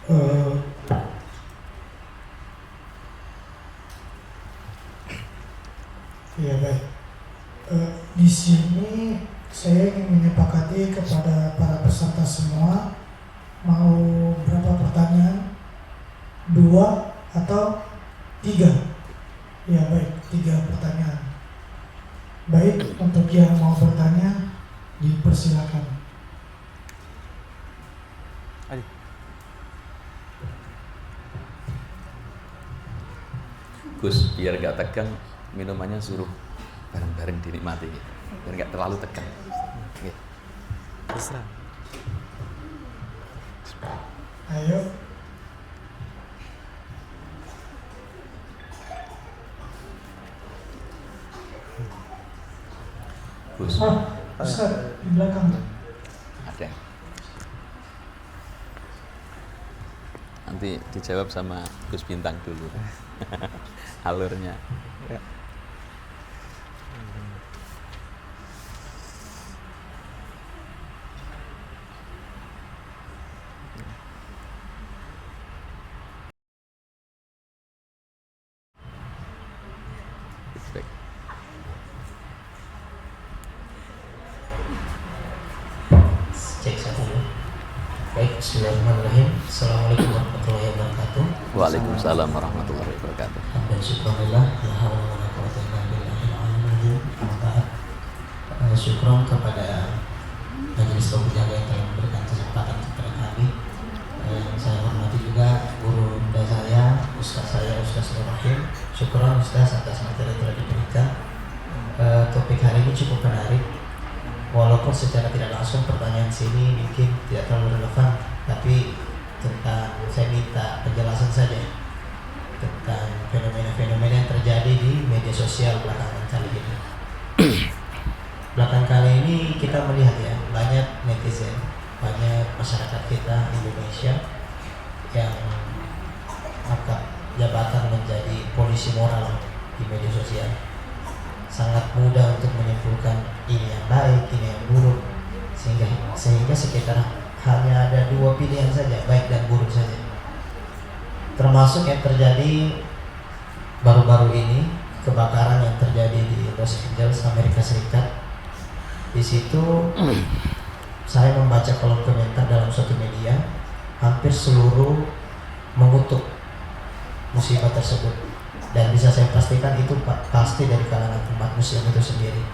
Eh, ya baik. Di sini saya ingin menyepakati kepada para peserta semua, mau berapa pertanyaan? 2 atau 3? Ya baik, 3 pertanyaan. Baik, untuk yang mau bertanya dipersilakan. Gus, biar gak tegang, minumannya suruh bareng-bareng dinikmati, biar gak terlalu tegang. Oke. Terserah. Ayo. Gus. Ustaz, di belakang. Ada. Nanti dijawab sama Gus Bintang dulu. Alurnya. Ya. Cek satu ya. Baik, bismillahirrahmanirrahim. Assalamualaikum warahmatullahi wabarakatuh. Waalaikumsalam warahmatullahi wabarakatuh. Dan syukurillah, la haula wala quwwata illa billahil aliyyil azim. Syukron kepada majelis penjaga yang telah memberikan kesempatan kepada kami. Yang saya hormati juga guru bunda saya, Ustaz Nur Rahim. Syukron Ustaz atas materi yang telah diberikan. Topik hari ini cukup menarik. Walaupun secara tidak langsung pertanyaan sini mungkin tidak terlalu relevan, tapi tentang saya minta penjelasan saja tentang fenomena-fenomena yang terjadi di media sosial belakangan kali ini. Belakangan kali ini kita melihat ya, banyak netizen, banyak masyarakat kita Indonesia yang angkat jabatan menjadi polisi moral di media sosial. Sangat mudah untuk menyimpulkan ini yang baik, ini yang buruk, sehingga sekitar hanya ada 2 pilihan saja, baik dan buruk saja. Termasuk yang terjadi baru-baru ini, kebakaran yang terjadi di Los Angeles, Amerika Serikat. Di situ saya membaca kolom komentar dalam suatu media, hampir seluruh mengutuk musibah tersebut. Dan bisa saya pastikan itu pasti dari kalangan umat muslim itu sendiri,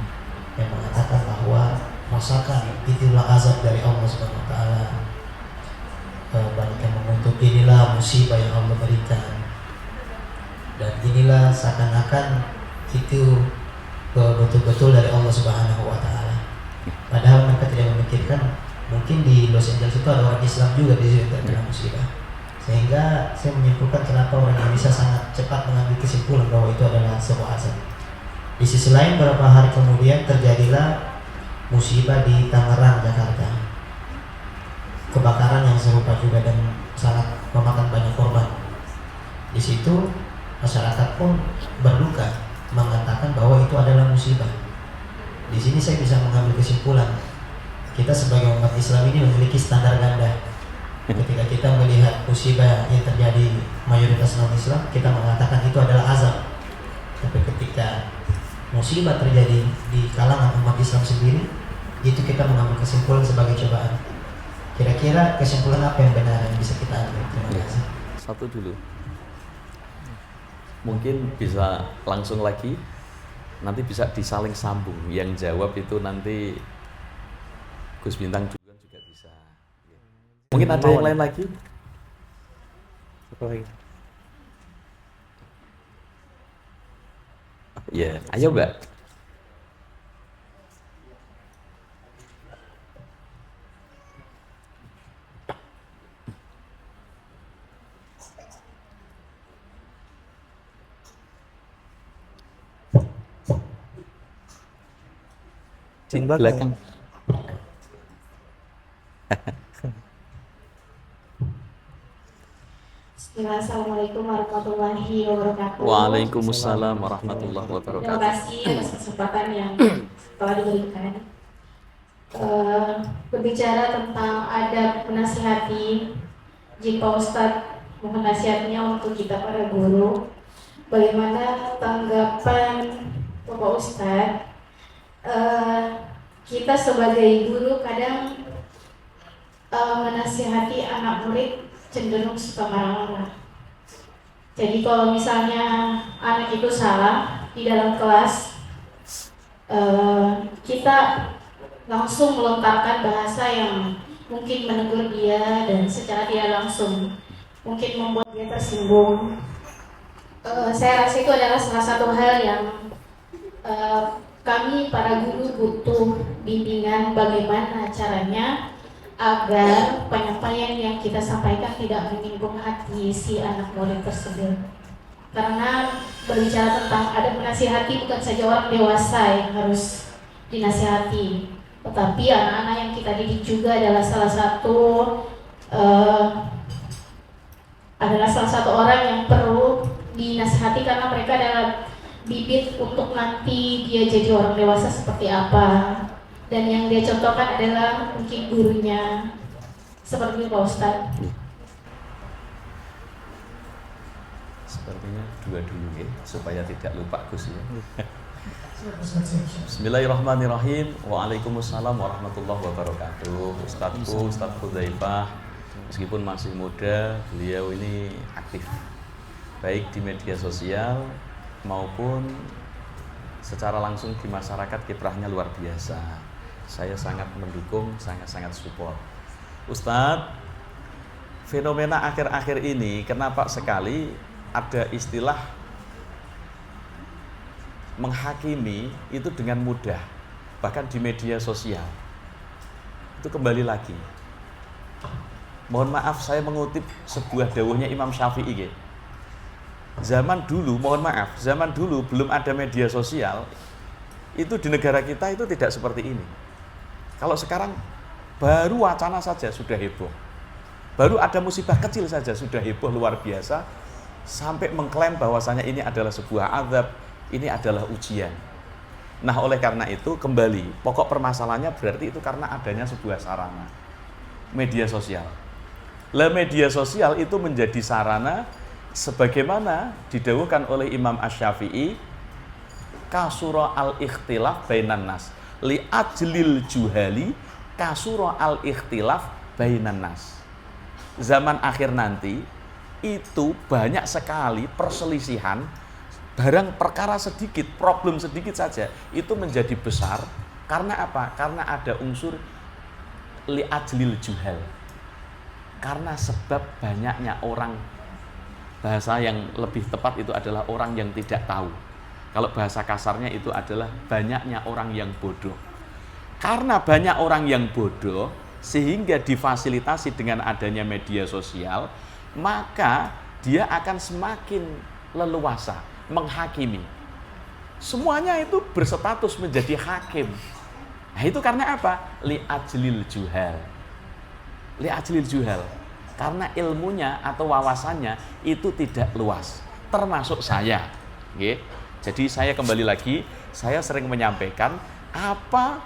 yang mengatakan bahwa rasakan itulah azab dari Allah Subhanahu wa taala. Banyak yang mengutuk inilah musibah yang Allah berikan. Dan inilah seakan-akan itu betul-betul dari Allah Subhanahu wa taala. Padahal mereka tidak memikirkan mungkin di Los Angeles itu ada orang Islam juga di situ terkena musibah. Sehingga saya menyimpulkan kenapa orang Indonesia sangat cepat mengambil kesimpulan bahwa itu adalah sebuah azab. Di sisi lain beberapa hari kemudian terjadilah musibah di Tangerang, Jakarta. Kebakaran yang serupa juga dan sangat memakan banyak korban. Di situ masyarakat pun berduka, mengatakan bahwa itu adalah musibah. Di sini saya bisa mengambil kesimpulan, kita sebagai umat Islam ini memiliki standar ganda. Ketika kita melihat musibah yang terjadi mayoritas non-Islam, kita mengatakan itu adalah azab. Tapi ketika musibah terjadi di kalangan umat Islam sendiri, itu kita mengambil kesimpulan sebagai cobaan. Kira-kira kesimpulan apa yang benar yang bisa kita ambil? Terima kasih. Satu dulu. Mungkin bisa langsung lagi, nanti bisa disaling sambung. Yang jawab itu nanti Gus Bintang juga bisa. Mungkin ada yang lain lagi? Apa lagi? Ya, ayo Mbak. Di belakang. Assalamualaikum warahmatullahi wabarakatuh. Waalaikumsalam warahmatullahi wabarakatuh. Terima kasih atas kesempatan yang telah diberikan. Berbicara tentang adab menasihati, Jika Ustadz mohon nasihatnya untuk kita para guru, bagaimana tanggapan Bapak Ustadz? Kita sebagai guru kadang menasihati anak murid cenderung suka marah-marah. Jadi kalau misalnya anak itu salah di dalam kelas, kita langsung melontarkan bahasa yang mungkin menegur dia dan secara tidak langsung mungkin membuat dia tersinggung. Saya rasa itu adalah salah satu hal yang kami para guru butuh bimbingan bagaimana caranya agar penyampaian yang kita sampaikan tidak menyinggung hati si anak murid tersebut. Karena berbicara tentang adab menasihati bukan saja orang dewasa yang harus dinasihati, tetapi anak-anak yang kita didik juga adalah salah satu orang yang perlu dinasihati karena mereka adalah bibit untuk nanti dia jadi orang dewasa seperti apa, dan yang dia contohkan adalah mungkin gurunya seperti Pak Ustadz. Sepertinya dua dulu ya, supaya tidak lupa Gus ya. Siap. Bismillahirrahmanirrahim. Waalaikumsalam warahmatullahi wabarakatuh. Ustadz Hudzaifah, meskipun masih muda, beliau ini aktif baik di media sosial maupun secara langsung di masyarakat. Kiprahnya luar biasa. Saya sangat mendukung, sangat support. Ustadz, fenomena akhir-akhir ini kenapa sekali ada istilah menghakimi itu dengan mudah, bahkan di media sosial. Itu kembali lagi. Mohon maaf saya mengutip sebuah dawuhnya Imam Syafi'i. Zaman dulu belum ada media sosial, itu di negara kita itu tidak seperti ini. Kalau sekarang baru wacana saja sudah heboh, baru ada musibah kecil saja sudah heboh luar biasa, sampai mengklaim bahwasanya ini adalah sebuah azab, ini adalah ujian. Nah, oleh karena itu kembali, pokok permasalahannya berarti itu karena adanya sebuah sarana media sosial. Media sosial itu menjadi sarana sebagaimana didawuhkan oleh Imam Asy-Syafi'i, kasura al-ikhtilaf bainan nas li ajlil juhali kasura al-ikhtilaf bainan nas. Zaman akhir nanti itu banyak sekali perselisihan, barang perkara sedikit, problem sedikit saja itu menjadi besar. Karena apa? Karena ada unsur li ajlil juhal, karena sebab banyaknya orang. Bahasa yang lebih tepat itu adalah orang yang tidak tahu. Kalau bahasa kasarnya itu adalah banyaknya orang yang bodoh. Karena banyak orang yang bodoh, sehingga difasilitasi dengan adanya media sosial, maka dia akan semakin leluasa menghakimi. Semuanya itu berstatus menjadi hakim. Nah, itu karena apa? Li ajlil juhal. Li ajlil juhal. Karena ilmunya atau wawasannya itu tidak luas, termasuk saya. Jadi saya kembali lagi, saya sering menyampaikan apa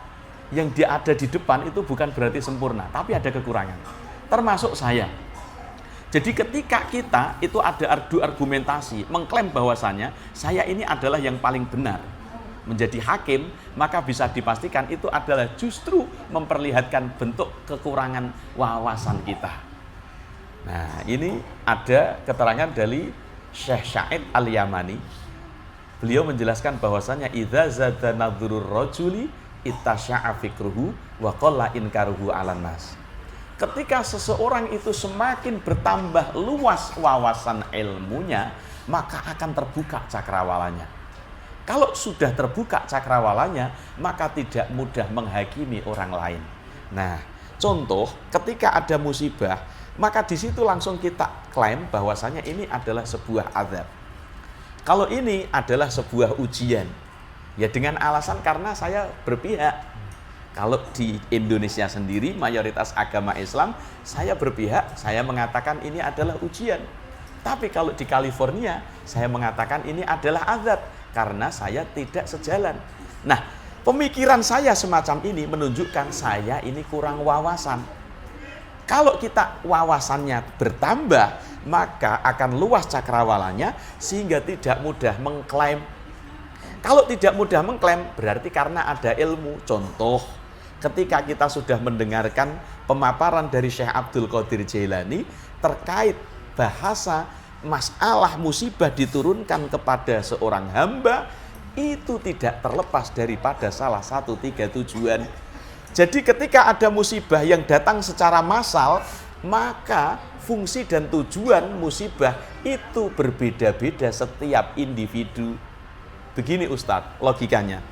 yang ada di depan itu bukan berarti sempurna, tapi ada kekurangan, termasuk saya. Jadi ketika kita itu ada adu argumentasi, mengklaim bahwasannya saya ini adalah yang paling benar, menjadi hakim, maka bisa dipastikan itu adalah justru memperlihatkan bentuk kekurangan wawasan kita. Nah, ini ada keterangan dari Syekh Sya'id Al-Yamani. Beliau menjelaskan bahwasanya idza zada nadhurur rajuli ittasya'a fikruhu wa qalla inkaruhu 'alan nas. Ketika seseorang itu semakin bertambah luas wawasan ilmunya, maka akan terbuka cakrawalanya. Kalau sudah terbuka cakrawalanya, maka tidak mudah menghakimi orang lain. Nah, contoh ketika ada musibah, maka di situ langsung kita klaim bahwasanya ini adalah sebuah azab. Kalau ini adalah sebuah ujian, ya dengan alasan karena saya berpihak. Kalau di Indonesia sendiri mayoritas agama Islam, saya berpihak, saya mengatakan ini adalah ujian. Tapi kalau di California, saya mengatakan ini adalah azab karena saya tidak sejalan. Nah, pemikiran saya semacam ini menunjukkan saya ini kurang wawasan. Kalau kita wawasannya bertambah, maka akan luas cakrawalanya sehingga tidak mudah mengklaim. Kalau tidak mudah mengklaim berarti karena ada ilmu. Contoh, ketika kita sudah mendengarkan pemaparan dari Syekh Abdul Qadir Jailani terkait bahasa masalah musibah diturunkan kepada seorang hamba, itu tidak terlepas daripada salah satu 3 tujuan. Jadi ketika ada musibah yang datang secara massal, maka fungsi dan tujuan musibah itu berbeda-beda setiap individu. Begini Ustadz, logikanya.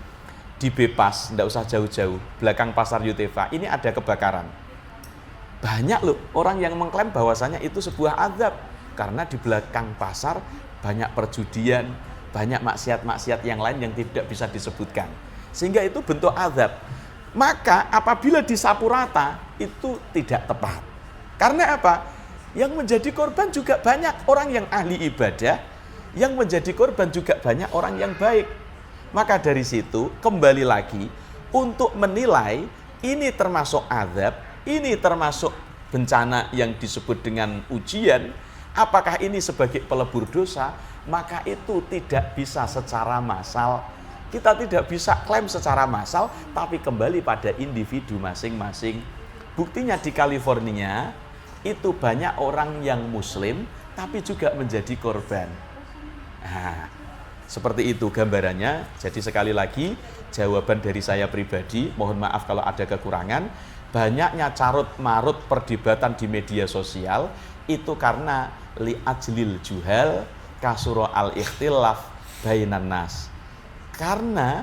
Di Bepas, tidak usah jauh-jauh, belakang pasar Yutefa, ini ada kebakaran. Banyak loh orang yang mengklaim bahwasanya itu sebuah azab. Karena di belakang pasar banyak perjudian, banyak maksiat-maksiat yang lain yang tidak bisa disebutkan. Sehingga itu bentuk azab. Maka apabila disapu rata, itu tidak tepat. Karena apa? Yang menjadi korban juga banyak orang yang ahli ibadah, yang menjadi korban juga banyak orang yang baik. Maka dari situ kembali lagi untuk menilai ini termasuk azab, ini termasuk bencana yang disebut dengan ujian, apakah ini sebagai pelebur dosa, maka itu tidak bisa secara massal. Kita tidak bisa klaim secara massal, tapi kembali pada individu masing-masing. Buktinya di California, itu banyak orang yang muslim, tapi juga menjadi korban. Nah, seperti itu gambarannya. Jadi sekali lagi, jawaban dari saya pribadi, mohon maaf kalau ada kekurangan, banyaknya carut-marut perdebatan di media sosial, itu karena li'ajlil juhal kasuro al-ikhtilaf bainan nas. Karena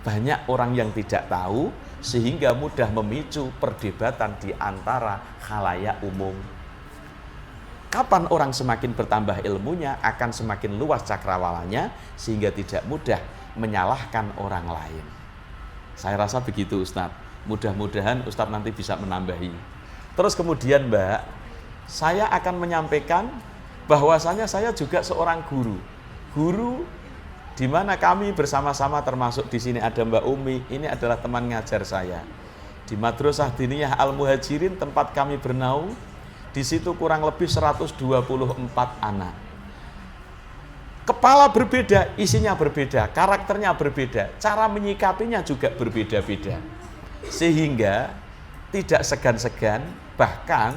banyak orang yang tidak tahu sehingga mudah memicu perdebatan di antara khalayak umum. Kapan orang semakin bertambah ilmunya akan semakin luas cakrawalanya sehingga tidak mudah menyalahkan orang lain. Saya rasa begitu Ustadz. Mudah-mudahan Ustadz nanti bisa menambahi. Terus kemudian Mbak, saya akan menyampaikan bahwasanya saya juga seorang guru. Guru di mana kami bersama-sama termasuk di sini ada Mbak Umi, ini adalah teman ngajar saya. Di Madrasah Diniyah Al-Muhajirin tempat kami bernaung, di situ kurang lebih 124 anak. Kepala berbeda, isinya berbeda, karakternya berbeda, cara menyikapinya juga berbeda-beda. Sehingga tidak segan-segan, bahkan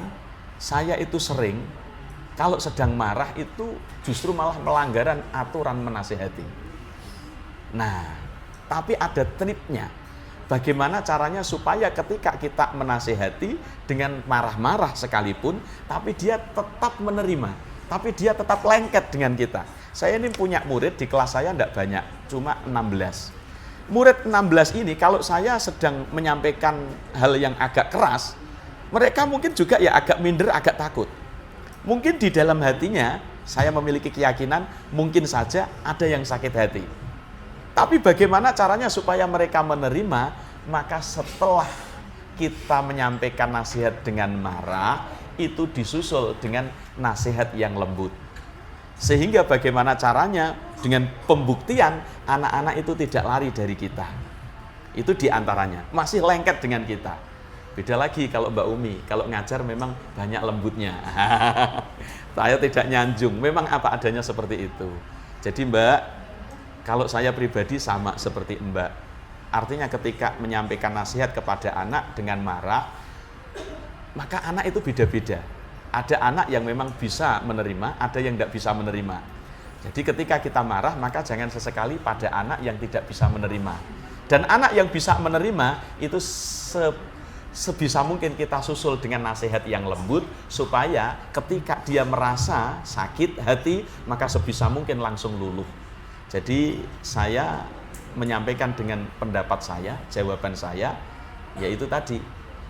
saya itu sering kalau sedang marah itu justru malah melanggaran aturan menasihati. Nah, tapi ada triknya. Bagaimana caranya supaya ketika kita menasihati dengan marah-marah sekalipun, tapi dia tetap menerima, tapi dia tetap lengket dengan kita. Saya ini punya murid di kelas saya tidak banyak, cuma 16. Murid 16 ini kalau saya sedang menyampaikan hal yang agak keras, mereka mungkin juga ya agak minder, agak takut. Mungkin di dalam hatinya, saya memiliki keyakinan, mungkin saja ada yang sakit hati. Tapi bagaimana caranya supaya mereka menerima? Maka setelah kita menyampaikan nasihat dengan marah, itu disusul dengan nasihat yang lembut. Sehingga bagaimana caranya? Dengan pembuktian, anak-anak itu tidak lari dari kita. Itu diantaranya, masih lengket dengan kita. Beda lagi kalau Mbak Umi, kalau ngajar memang banyak lembutnya. Saya tidak nyanjung, memang apa adanya seperti itu. Jadi Mbak, kalau saya pribadi sama seperti Mbak. Artinya ketika menyampaikan nasihat kepada anak dengan marah, maka anak itu beda-beda. Ada anak yang memang bisa menerima, ada yang tidak bisa menerima. Jadi ketika kita marah, maka jangan sesekali pada anak yang tidak bisa menerima. Dan anak yang bisa menerima, itu sebisa mungkin kita susul dengan nasihat yang lembut, supaya ketika dia merasa sakit hati, maka sebisa mungkin langsung luluh. Jadi saya menyampaikan dengan pendapat saya, jawaban saya, yaitu tadi,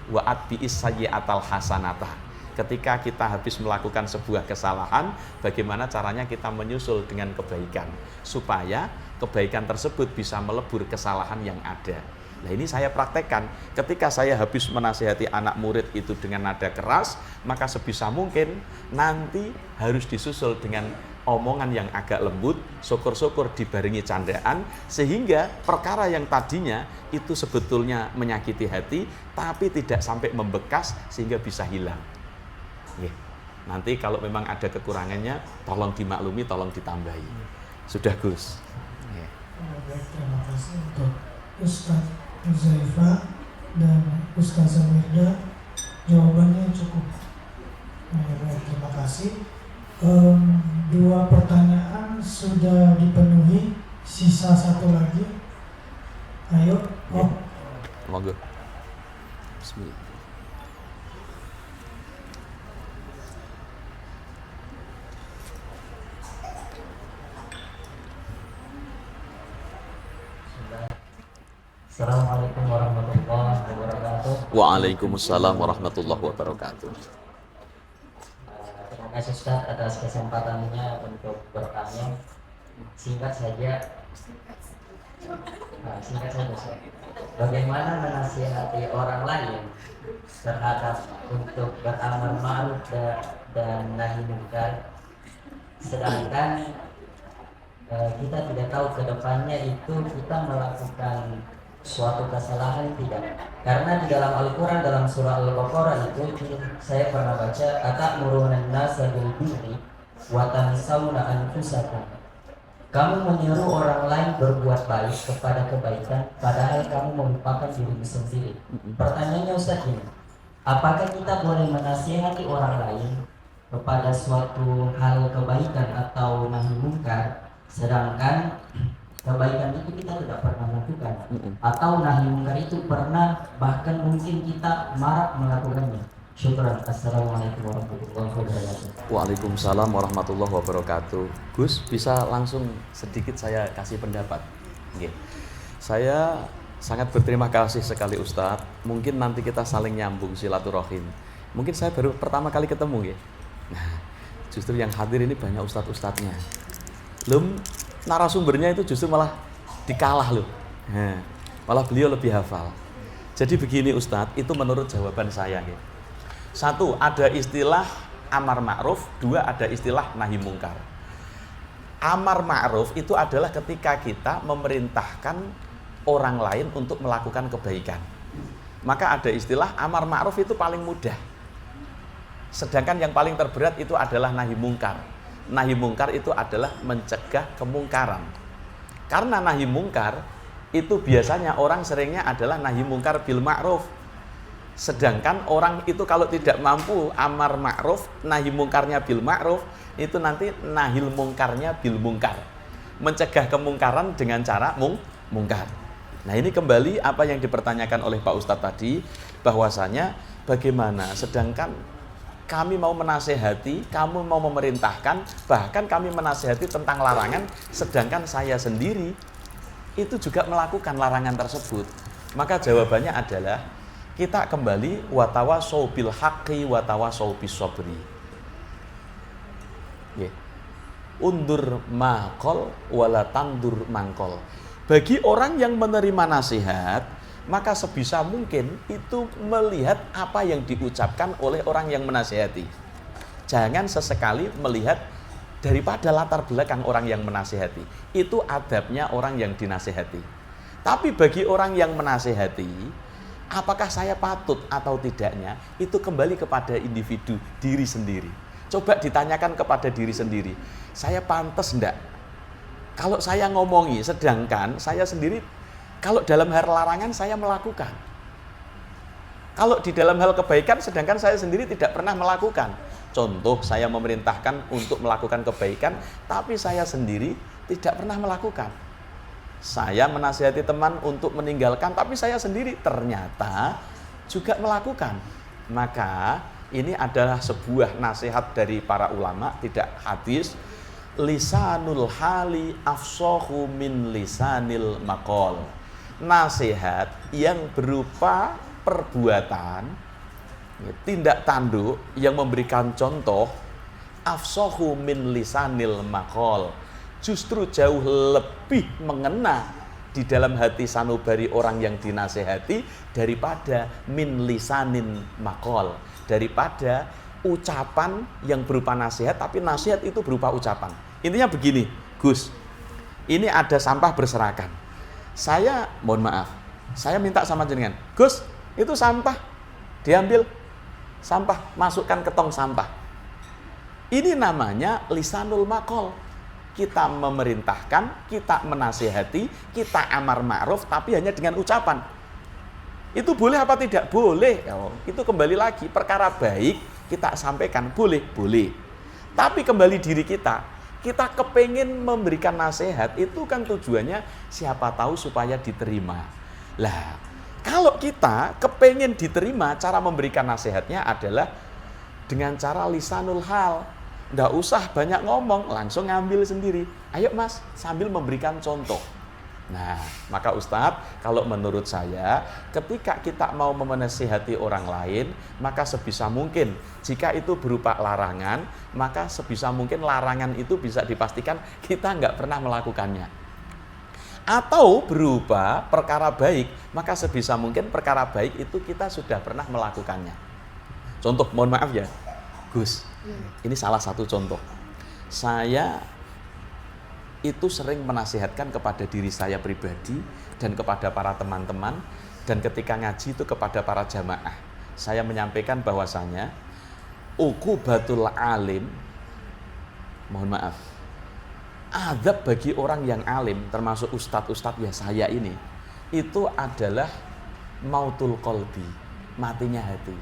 wa'at bi'is sayyi'atal hasanata. Ketika kita habis melakukan sebuah kesalahan, bagaimana caranya kita menyusul dengan kebaikan, supaya kebaikan tersebut bisa melebur kesalahan yang ada. Nah ini saya praktekkan, ketika saya habis menasihati anak murid itu dengan nada keras, maka sebisa mungkin nanti harus disusul dengan omongan yang agak lembut, syukur-syukur dibarengi candaan, sehingga perkara yang tadinya itu sebetulnya menyakiti hati, tapi tidak sampai membekas sehingga bisa hilang. Nanti kalau memang ada kekurangannya, tolong dimaklumi, tolong ditambahi. Sudah Gus. Baik, terima kasih untuk Ustadz Huzaifah dan Ustazah Mirda, jawabannya cukup. Baik, terima kasih. 2 pertanyaan sudah dipenuhi, sisa 1 lagi. Ayo. Monggo. Bismillah. Assalamualaikum warahmatullahi wabarakatuh. Waalaikumsalam warahmatullahi wabarakatuh. Terima kasih Ustaz atas kesempatannya untuk bertanya. Singkat saja Ustaz. Bagaimana menasihati orang lain terhadap untuk beramal ma'ruf dan nahi munkar, sedangkan kita tidak tahu ke depannya itu kita melakukan suatu kesalahan tidak? Karena di dalam Al-Quran, dalam surah Al-Baqarah itu saya pernah baca, atamuruna an-nasa bil birri wa tansawna anfusakum. Kamu menyuruh orang lain berbuat baik kepada kebaikan, padahal kamu melupakan dirimu sendiri. Pertanyaannya Ustaz ini, apakah kita boleh menasihati orang lain kepada suatu hal kebaikan atau nahi munkar, sedangkan kebaikan itu kita tidak pernah lakukan, atau nahi munkar itu pernah, bahkan mungkin kita marak melakukannya? Syukran. Assalamualaikum warahmatullahi wabarakatuh. Waalaikumsalam warahmatullahi wabarakatuh. Gus, bisa langsung sedikit saya kasih pendapat? Nggih. Saya sangat berterima kasih sekali Ustadz. Mungkin nanti kita saling nyambung silaturahim. Mungkin saya baru pertama kali ketemu ya. Nah, justru yang hadir ini banyak ustadz-ustadznya. Narasumbernya itu justru malah dikalah loh. Nah, malah beliau lebih hafal. Jadi begini Ustadz, itu menurut jawaban saya ya. 1, ada istilah amar ma'ruf. 2, ada istilah nahi mungkar. Amar ma'ruf itu adalah ketika kita memerintahkan orang lain untuk melakukan kebaikan. Maka ada istilah amar ma'ruf itu paling mudah. Sedangkan yang paling terberat itu adalah nahi mungkar. Nahi mungkar itu adalah mencegah kemungkaran. Karena nahi mungkar itu biasanya orang seringnya adalah nahi mungkar bil ma'ruf. Sedangkan orang itu kalau tidak mampu amar ma'ruf, nahi mungkarnya bil ma'ruf, itu nanti nahil mungkarnya bil mungkar. Mencegah kemungkaran dengan cara mungkar. Nah ini kembali apa yang dipertanyakan oleh Pak Ustadz tadi, bahwasanya bagaimana sedangkan kami mau menasehati, kamu mau memerintahkan, bahkan kami menasehati tentang larangan, sedangkan saya sendiri itu juga melakukan larangan tersebut. Maka jawabannya adalah kita kembali watawasau bil haqqi watawasau bis sabri. Undur maqol wala tandur mangkol. Bagi orang yang menerima nasihat, maka sebisa mungkin itu melihat apa yang diucapkan oleh orang yang menasihati. Jangan sesekali melihat daripada latar belakang orang yang menasihati. Itu adabnya orang yang dinasihati. Tapi bagi orang yang menasihati, apakah saya patut atau tidaknya, itu kembali kepada individu, diri sendiri. Coba ditanyakan kepada diri sendiri, saya pantas enggak? Kalau saya ngomongi, sedangkan saya sendiri, kalau dalam hal larangan saya melakukan. Kalau di dalam hal kebaikan, sedangkan saya sendiri tidak pernah melakukan. Contoh, saya memerintahkan untuk melakukan kebaikan, tapi saya sendiri tidak pernah melakukan. Saya menasihati teman untuk meninggalkan, tapi saya sendiri ternyata juga melakukan. Maka ini adalah sebuah nasihat dari para ulama, tidak hadis. Lisanul hali afsahu min lisanil maqal. Nasihat yang berupa perbuatan, tindak tanduk yang memberikan contoh, afsahu min lisanil maqal, justru jauh lebih mengena di dalam hati sanubari orang yang dinasehati daripada min lisanin maqal, daripada ucapan yang berupa nasihat tapi nasihat itu berupa ucapan. Intinya begini, Gus. Ini ada sampah berserakan. Saya mohon maaf, saya minta sama jenengan, Gus, itu sampah diambil, sampah masukkan ke tong sampah. Ini namanya lisanul maqal. Kita memerintahkan, kita menasihati, kita amar ma'ruf, tapi hanya dengan ucapan. Itu boleh apa tidak? Boleh. Itu kembali lagi, perkara baik kita sampaikan, boleh. Tapi kembali diri kita kepengin memberikan nasihat, itu kan tujuannya siapa tahu supaya diterima. Lah, kalau kita kepengin diterima, cara memberikan nasihatnya adalah dengan cara lisanul hal. Nggak usah banyak ngomong, langsung ngambil sendiri. Ayo mas, sambil memberikan contoh. Nah, maka Ustadz, kalau menurut saya, ketika kita mau menasihati orang lain, maka sebisa mungkin, jika itu berupa larangan, maka sebisa mungkin larangan itu bisa dipastikan kita nggak pernah melakukannya. Atau berupa perkara baik, maka sebisa mungkin perkara baik itu kita sudah pernah melakukannya. Contoh, mohon maaf ya, Gus, ini salah satu contoh. Saya itu sering menasihatkan kepada diri saya pribadi dan kepada para teman-teman, dan ketika ngaji itu kepada para jamaah. Saya menyampaikan bahwasanya uqubatul alim, mohon maaf, azab bagi orang yang alim, termasuk ustadz-ustadz ya saya ini, itu adalah mautul qalbi, matinya hati.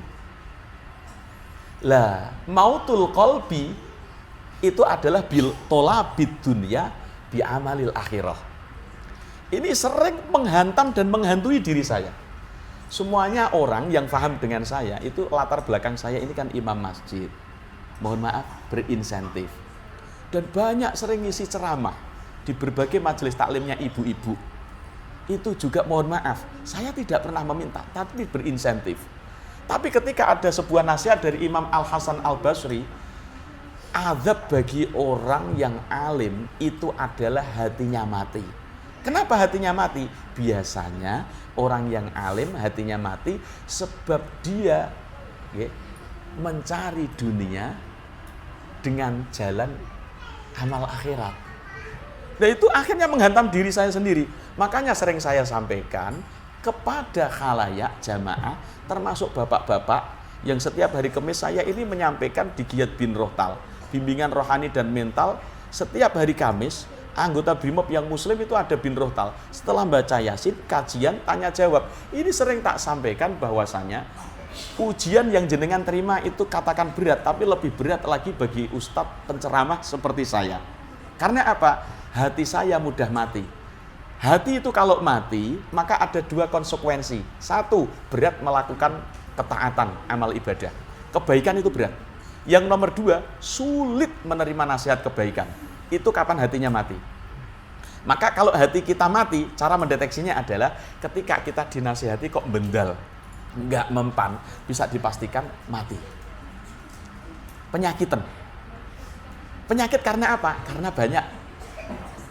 Lah, mautul qalbi itu adalah bil tolabid dunya bi amalil akhirah. Ini sering menghantam dan menghantui diri saya. Semuanya orang yang paham dengan saya, itu latar belakang saya ini kan imam masjid. Mohon maaf, berinsentif. Dan banyak sering ngisi ceramah di berbagai majelis taklimnya ibu-ibu. Itu juga mohon maaf, saya tidak pernah meminta, tapi berinsentif. Tapi ketika ada sebuah nasihat dari Imam Al-Hasan Al-Basri, azab bagi orang yang alim itu adalah hatinya mati. Kenapa hatinya mati? Biasanya orang yang alim hatinya mati sebab dia mencari dunia dengan jalan amal akhirat. Nah itu akhirnya menghantam diri saya sendiri. Makanya sering saya sampaikan kepada khalayak jamaah, termasuk bapak-bapak yang setiap hari Kamis saya ini menyampaikan di Giyad bin Rohtal, bimbingan rohani dan mental. Setiap hari Kamis, anggota BRIMOB yang muslim itu ada bin Rohtal. Setelah baca Yasin, kajian, tanya jawab. Ini sering tak sampaikan bahwasanya ujian yang jenengan terima itu katakan berat, tapi lebih berat lagi bagi ustadz penceramah seperti saya. Karena apa? Hati saya mudah mati. Hati itu kalau mati, maka ada dua konsekuensi. Satu, berat melakukan ketaatan, amal ibadah. Kebaikan itu berat. Yang nomor dua, sulit menerima nasihat kebaikan. Itu kapan hatinya mati. Maka kalau hati kita mati, cara mendeteksinya adalah ketika kita dinasihati kok bendal, nggak mempan, bisa dipastikan mati. Penyakitan. Penyakit karena apa? Karena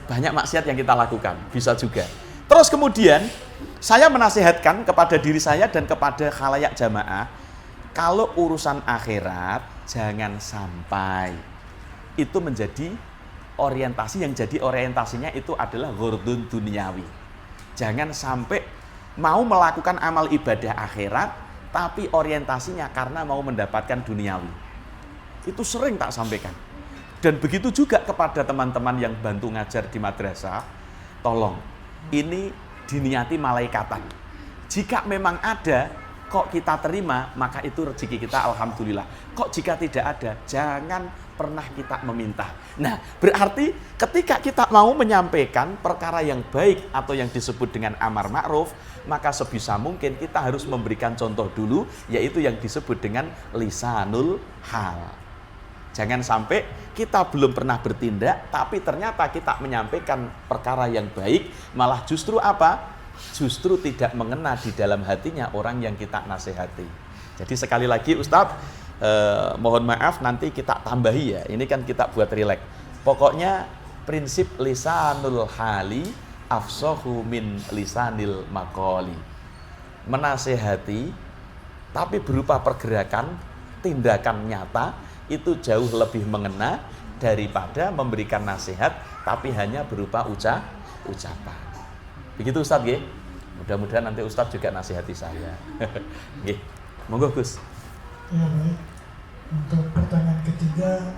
banyak maksiat yang kita lakukan, bisa juga. Terus kemudian saya menasihatkan kepada diri saya dan kepada khalayak jamaah, kalau urusan akhirat jangan sampai itu menjadi orientasi, yang jadi orientasinya itu adalah ghurdun duniawi. Jangan sampai mau melakukan amal ibadah akhirat tapi orientasinya karena mau mendapatkan duniawi. Itu sering tak sampaikan. Dan begitu juga kepada teman-teman yang bantu ngajar di madrasah, tolong, ini diniati malaikatan. Jika memang ada, kok kita terima, maka itu rezeki kita, alhamdulillah. Kok jika tidak ada, jangan pernah kita meminta. Nah, berarti ketika kita mau menyampaikan perkara yang baik atau yang disebut dengan amar ma'ruf, maka sebisa mungkin kita harus memberikan contoh dulu, yaitu yang disebut dengan lisanul hal. Jangan sampai kita belum pernah bertindak, tapi ternyata kita menyampaikan perkara yang baik, malah justru apa? Justru tidak mengena di dalam hatinya orang yang kita nasihati. Jadi sekali lagi Ustadz, mohon maaf nanti kita tambahi ya, ini kan kita buat rileks. Pokoknya prinsip lisanul hali afsahu min lisanil maqali. Menasehati tapi berupa pergerakan, tindakan nyata itu jauh lebih mengena daripada memberikan nasihat tapi hanya berupa ucapan. Begitu Ustadz nggih? Mudah-mudahan nanti Ustadz juga nasihati saya. Nggih. Monggo Gus. Ya baik. Untuk pertanyaan ketiga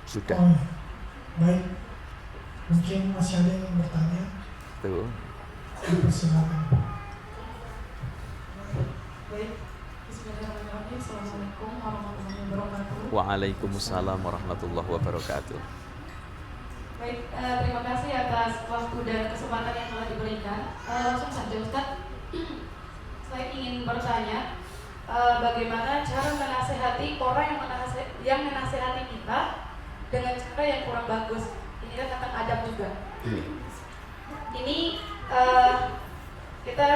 Sudah. Baik. Mungkin masih ada yang bertanya. Tuh. Silakan. Baik, bismillahirrahmanirrahim. Assalamualaikum warahmatullahi wabarakatuh. Waalaikumsalam warahmatullahi wabarakatuh. Baik, terima kasih atas waktu dan kesempatan yang telah diberikan. Langsung saja Ustadz, saya ingin bertanya bagaimana cara menasehati orang yang menasehati kita dengan cara yang kurang bagus. Ini kan tentang adab juga. Ini kita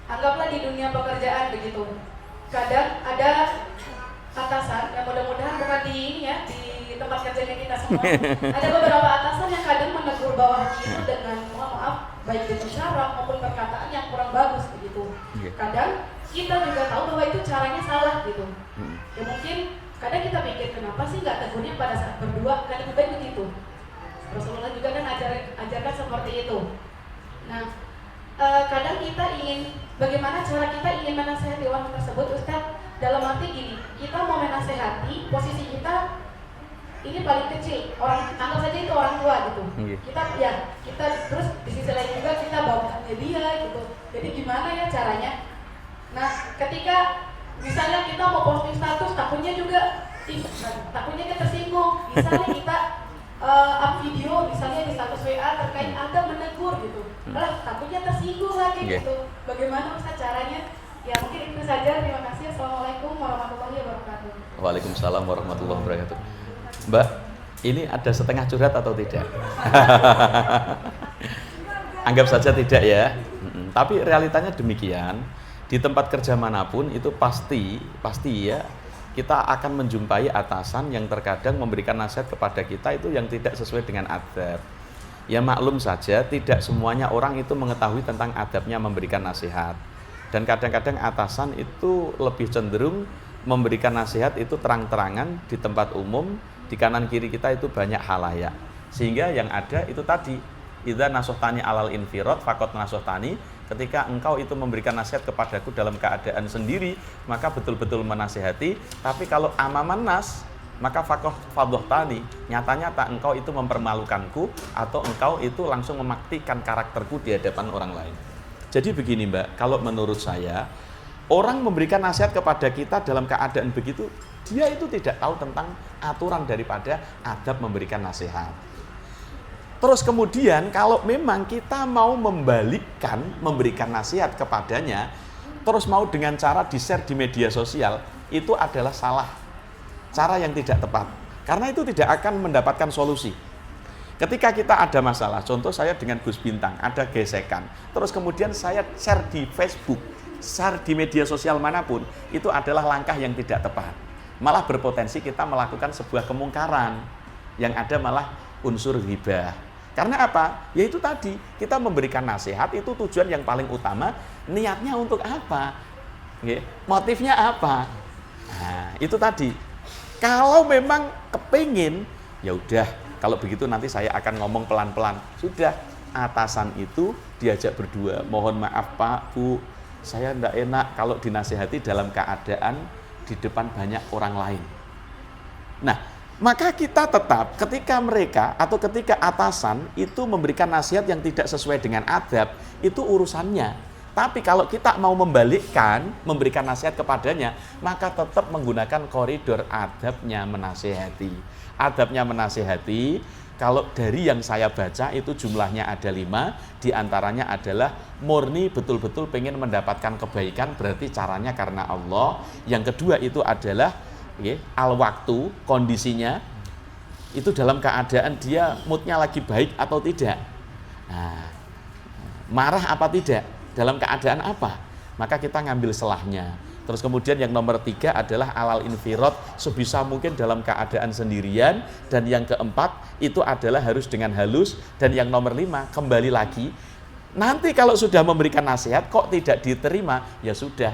anggaplah di dunia pekerjaan begitu. Kadang ada atasan yang mudah-mudahan bukan di ini ya, di tempat kerjanya kita semua. Ada beberapa atasan yang kadang menegur bawahannya itu dengan mohon maaf baik dengan cara maupun perkataan yang kurang bagus begitu. Kadang kita juga tahu bahwa itu caranya salah gitu. Ya mungkin kadang kita pikir kenapa sih nggak tegurnya pada saat berdua, kan lebih baik begitu. Rasulullah juga kan ajarkan seperti itu. Nah, kadang kita ingin bagaimana cara kita ingin menasehati orang tersebut, Ustaz, dalam arti gini, kita mau menasehati, posisi kita ini paling kecil, orang anggap saja itu orang tua gitu. Kita terus di sisi lain juga kita bawakannya dia gitu. Jadi gimana ya caranya? Nah, ketika misalnya kita mau posting status, takutnya juga takutnya kita tersinggung. Misalnya kita up video misalnya di status WA terkait ada menegur gitu, takutnya tersinggung lagi gitu. Bagaimana Ustaz caranya? Ya mungkin itu saja. Terima kasih. Assalamualaikum warahmatullahi wabarakatuh. Waalaikumsalam warahmatullahi wabarakatuh. Mbak, ini ada setengah curhat atau tidak? Anggap saja tidak ya. Tapi realitanya demikian. Di tempat kerja manapun itu pasti ya kita akan menjumpai atasan yang terkadang memberikan nasihat kepada kita itu yang tidak sesuai dengan adab. Ya maklum saja, tidak semuanya orang itu mengetahui tentang adabnya memberikan nasihat. Dan kadang-kadang atasan itu lebih cenderung memberikan nasihat itu terang-terangan di tempat umum, di kanan kiri kita itu banyak halayak. Sehingga yang ada itu tadi, idza nasuhtani alal infirad faqad nasuhtani. Ketika engkau itu memberikan nasihat kepadaku dalam keadaan sendiri, maka betul-betul menasihati. Tapi kalau amaman nas, maka fadhahtani, nyata-nyata engkau itu mempermalukanku atau engkau itu langsung memaktikan karakterku di hadapan orang lain. Jadi begini Mbak, kalau menurut saya, orang memberikan nasihat kepada kita dalam keadaan begitu, dia itu tidak tahu tentang aturan daripada adab memberikan nasihat. Terus kemudian kalau memang kita mau membalikkan, memberikan nasihat kepadanya, terus mau dengan cara di-share di media sosial, itu adalah salah. Cara yang tidak tepat. Karena itu tidak akan mendapatkan solusi. Ketika kita ada masalah, contoh saya dengan Gus Bintang, ada gesekan. Terus kemudian saya share di Facebook, share di media sosial manapun, itu adalah langkah yang tidak tepat. Malah berpotensi kita melakukan sebuah kemungkaran, yang ada malah unsur ghibah. Karena apa? Yaitu tadi, kita memberikan nasihat itu tujuan yang paling utama, niatnya untuk apa? Motifnya apa? Nah, itu tadi. Kalau memang kepingin, ya udah, kalau begitu nanti saya akan ngomong pelan-pelan. Sudah, atasan itu diajak berdua, mohon maaf Pak, Bu, saya enggak enak kalau dinasihati dalam keadaan di depan banyak orang lain. Nah, maka kita tetap ketika mereka atau ketika atasan itu memberikan nasihat yang tidak sesuai dengan adab, itu urusannya. Tapi kalau kita mau membalikkan, memberikan nasihat kepadanya, maka tetap menggunakan koridor adabnya menasihati. Adabnya menasihati, kalau dari yang saya baca itu jumlahnya ada 5, diantaranya adalah murni betul-betul pengen mendapatkan kebaikan, berarti caranya karena Allah. Yang kedua itu adalah al-waktu, kondisinya itu dalam keadaan dia moodnya lagi baik atau tidak, marah apa tidak, dalam keadaan apa, maka kita ngambil selahnya. Terus kemudian yang nomor 3 adalah alal infirad, sebisa mungkin dalam keadaan sendirian. Dan yang keempat itu adalah harus dengan halus. Dan yang nomor 5 kembali lagi, nanti kalau sudah memberikan nasihat kok tidak diterima, ya sudah.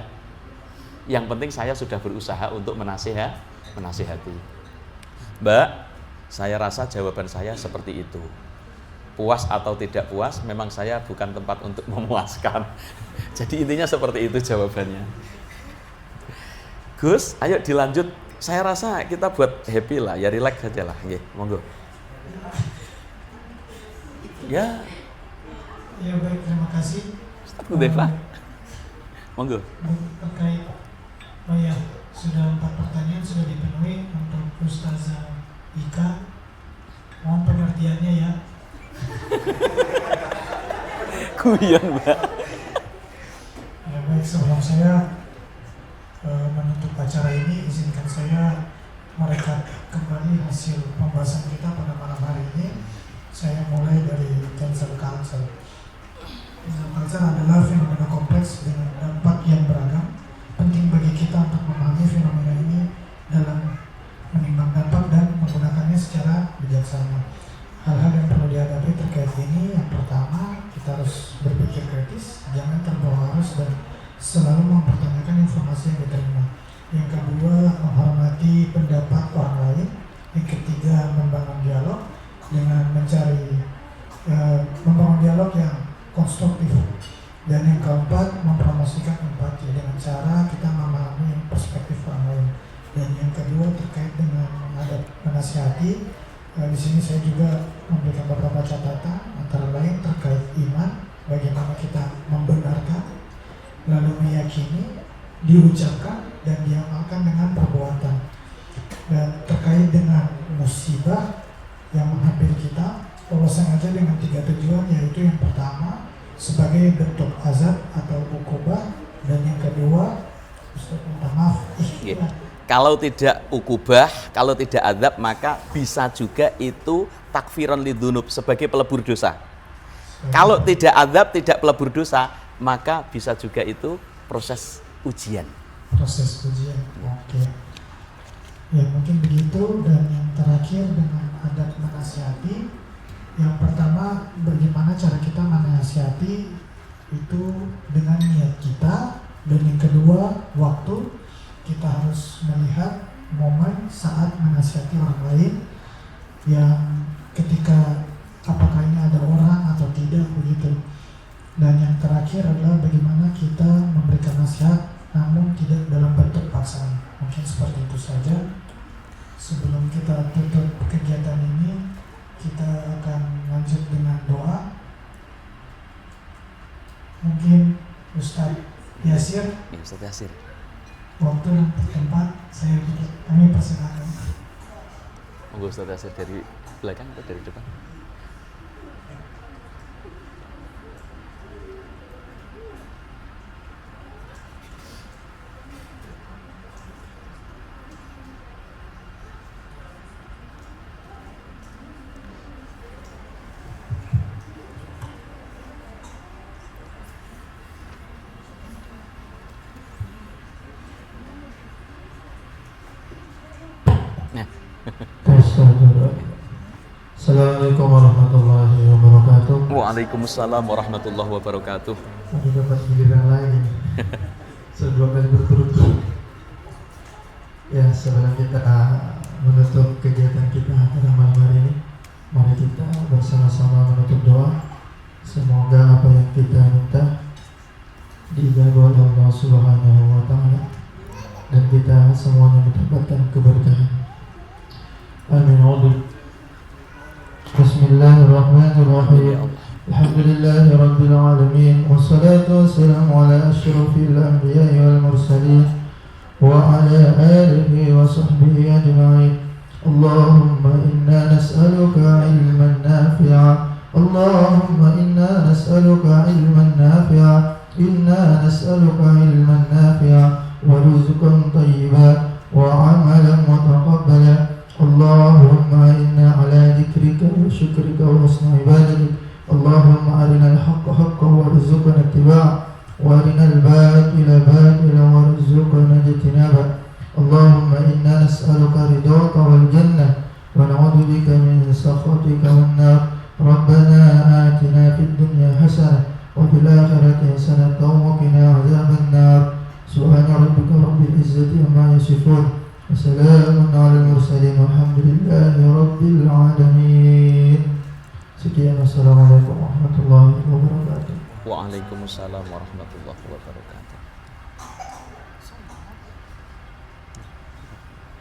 Yang penting saya sudah berusaha untuk menasihati. Mbak, saya rasa jawaban saya seperti itu. Puas atau tidak puas, memang saya bukan tempat untuk memuaskan. Jadi intinya seperti itu jawabannya. Gus, ayo dilanjut. Saya rasa kita buat happy lah, ya relax saja lah. Nggih, monggo. Ya. Ya baik, terima kasih. Ustaz Hudzaifah. Monggo. Terkait, oh ya, sudah 4 pertanyaan sudah dipenuhi untuk Ustazah Ika. Mohon pengertiannya ya. Kuyon, Mbak. Ya baik, sebelum saya menutup acara ini, izinkan saya merekap kembali hasil pembahasan kita pada malam hari ini. Saya mulai dari cancel culture. Cancel culture adalah fenomena kompleks dengan dampak yang beragam. Penting bagi kita untuk memahami fenomena ini dalam menimbang dampak dan menggunakannya secara bijaksana. Hal-hal yang perlu dihadapi terkait ini, yang pertama, kita harus berpikir kritis, jangan terbawa arus dan selalu mempertanyakan informasi yang diterima. Yang kedua, menghormati pendapat orang lain. Yang ketiga, membangun dialog dengan membangun dialog yang konstruktif. Dan yang keempat, mempromosikan empati dengan cara kita memahami perspektif orang lain. Dan yang kedua, terkait dengan menasihati, di sini saya juga memberikan beberapa catatan, antara lain terkait iman, bagaimana kita membenarkan, lalu meyakini, diucapkan, dan diamalkan dengan perbuatan. Dan terkait dengan musibah yang menghampiri kita, Allah sengaja dengan 3 tujuan, yaitu yang pertama sebagai bentuk azab atau ukubah, dan yang kedua, Ustaz minta maaf, kalau tidak ukubah, kalau tidak azab, maka bisa juga itu takfiran lidunub, sebagai pelebur dosa. Kalau tidak azab, tidak pelebur dosa, maka bisa juga itu proses ujian. Proses ujian, oke. Ya mungkin begitu. Dan yang terakhir dengan adab menasihati. Yang pertama, bagaimana cara kita menasihati itu dengan niat kita. Dan yang kedua, waktu. Kita harus melihat momen saat menasihati orang lain, yang ketika apakah ini ada orang atau tidak, begitu. Dan yang terakhir adalah bagaimana kita memberikan nasihat namun tidak dalam bentuk paksaan. Mungkin seperti itu saja. Sebelum kita tutup kegiatan ini, kita akan lanjut dengan doa. Mungkin Ustaz Yasir. Ya, Ustaz Yasir. Waktu dan tempat kami persilakan. Monggo Ustaz Yasir, dari belakang atau dari depan? Assalamualaikum warahmatullahi wabarakatuh. Waalaikumsalam warahmatullahi wabarakatuh. Ada dapat giliran lagi. Sebelum kali berturut-turut. Ya, sebelum kita menutup kegiatan kita pada malam hari ini, mari kita bersama-sama menutup doa. Semoga apa yang kita minta diijabah oleh Allah Subhanahu wa taala dan kita semuanya mendapatkan keberkahan. Amin. Bismillahirrahmanirrahim. Alhamdulillahi rabbil alamin. Wassalatu wassalamu ala asyrafil anbiya'i wal mursalin wa ala alihi wa sahbihi ajma'in. Allahumma inna nas'aluka ilman nafi'a. Allahumma inna nas'aluka ilman nafi'a. Inna nas'aluka ilman nafi'a wa rizqan thayyiban wa 'amalan mutaqabbalan. Allahumma inna ala dzikrika wa syukrika wa husni ibadatik. Allahumma arina al-haqqa haqqan warzuqna ittiba'ah wa arina al-batila batila warzuqna سخطك والنار ربنا آتنا في الدنيا حسنة وفي الآخرة حسنة وقنا عذاب النار سبحان ربك رب العزة عما يصفون وسلام على المرسلين والحمد لله رب العالمين. Sekian, wassalamualaikum warahmatullahi wabarakatuh. Waalaikumsalam warahmatullahi wabarakatuh.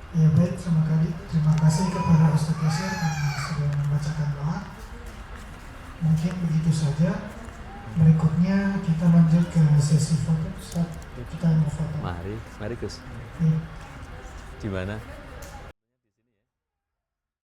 Ya baik, terima kasih kepada Ustaz Yasir karena sudah membacakan doa. Mungkin begitu saja. Berikutnya kita lanjut ke sesi foto. Ustaz, kita mau foto. Mari Gus. Ya. Di mana?